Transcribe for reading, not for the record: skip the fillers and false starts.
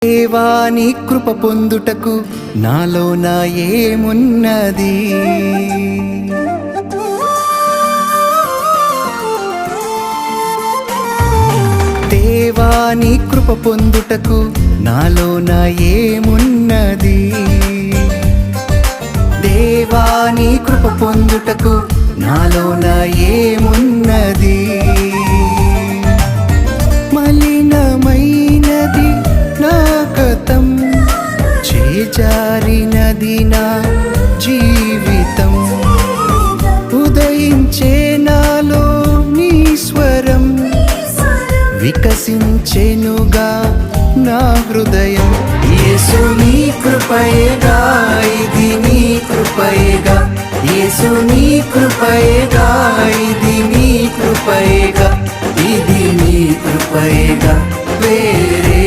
దేవాని కృప పొందుటకు నాలోన ఏమున్నది? దేవాని కృప పొందుటకు నాలోన ఏమున్నది? దేవాని కృప పొందుటకు నాలోన ఏమున్నది? మలినమైనది నా గతం, చేజారినది నా జీవితం. ఉదయించే నాలో నీ స్వరం, వికసించెనుగా నా హృదయం. యేసు నీ కృపయేగా, ఇది నీ కృపయేగా. యేసు నీ కృపయేగా, ఇది నీ కృపయేగా. ఇది నీ కృపయేగా, వేరే